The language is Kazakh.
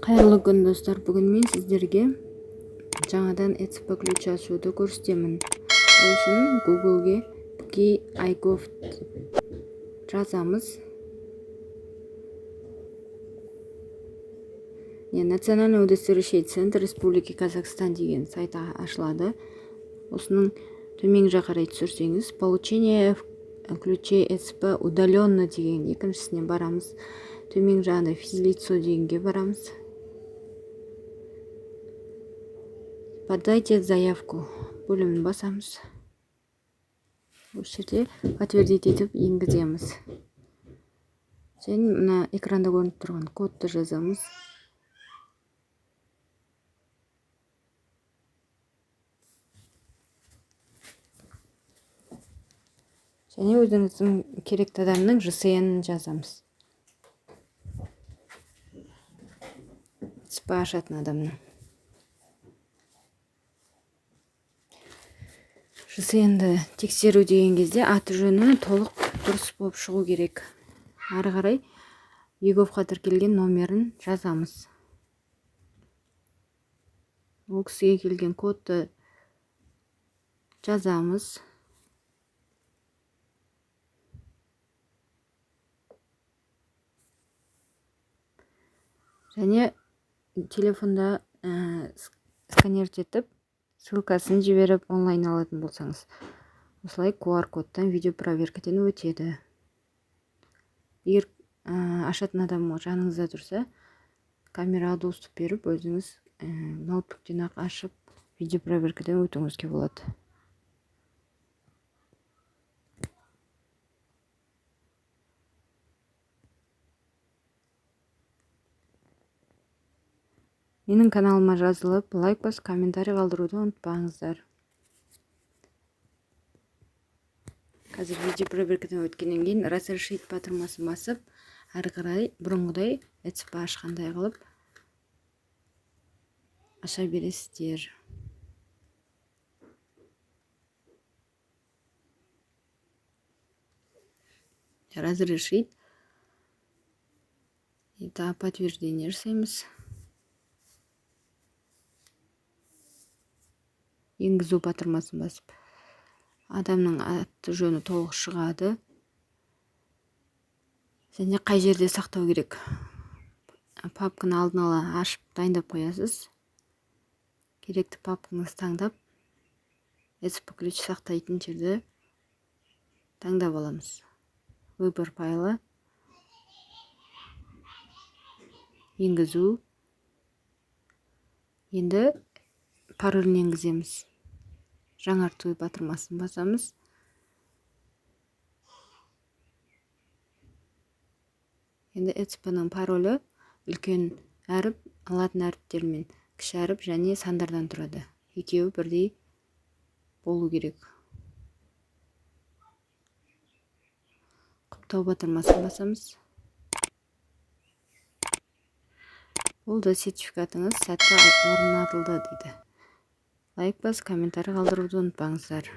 Қайырлы күн достар, бүгін мен сіздерге жаңадан ECP ключ ашуды көрсетемін. Ол үшін Google'ге PKI-Gov жазамыз. Национальный удостоверяющий центр Республики Казахстан деген сайт ашылады. Осының төмен жаққа қарай түсірсеңіз, получение ключей ECP удаленно деген екіншісіне барамыз. Төмен жағында физлицо дегенге барамыз. Подайте заявку бөлімін басамыз. Осы жерде подтвердить етіп енгіземіз. Және мына экранда көрініп тұрған кодты жазамыз. Және өзіңіздің керекті адамның ЖСН-ін жазамыз. ECP ашатын адамның. ЖСН-ді тексеру деген кезде аты жөні толық дұрыс болып шығу керек. Ары қарай ЕГОВ-қа тіркелген номерін жазамыз. Ол кісіге келген кодты жазамыз. Және телефонда сканерт етіп, ссылкасын жіберіп онлайн алатын болсаңыз, осылай QR кодтан видео проверкадан өтеді. Егер ашатын адам жаныңызда тұрса, камераға доступ беріп, өзіңіз ноутбуктен ақ ашып, видео проверкадан өтуіңізге болады. Менің каналыма жазылып, лайк бас, комментарий қалдыруды ұмытпаңыздар. Қазір видео проверкадан өткеннен кейін разрешить батырмасын басып, ары қарай бұрынғыдай ECP ашқандай қылып аша бересіздер. Разрешить. Это подтверждение жасаймыз. Енгізу батырмасын басып, адамның аты жөні толық шығады. Және қай жерде сақтау керек. Папканы алдын ала ашып дайындап қоясыз. Керекті папкаңызды таңдап, ECP ключ сақтайтын жерді таңдап аламыз. Выбор файлы. Енгізу. Енді паролін енгіземіз. Жаңарту батырмасын басамыз. Енді ECP-ның паролі үлкен әріп, латын әріптермен, кіші әріп және сандардан тұрады. Екеуі бірдей болу керек. Құптау батырмасын басамыз. Болды, сертификатыңыз сәтті орнатылды дейді. Лайк бас, комментарий қалдыруды ұмытпаңыздар.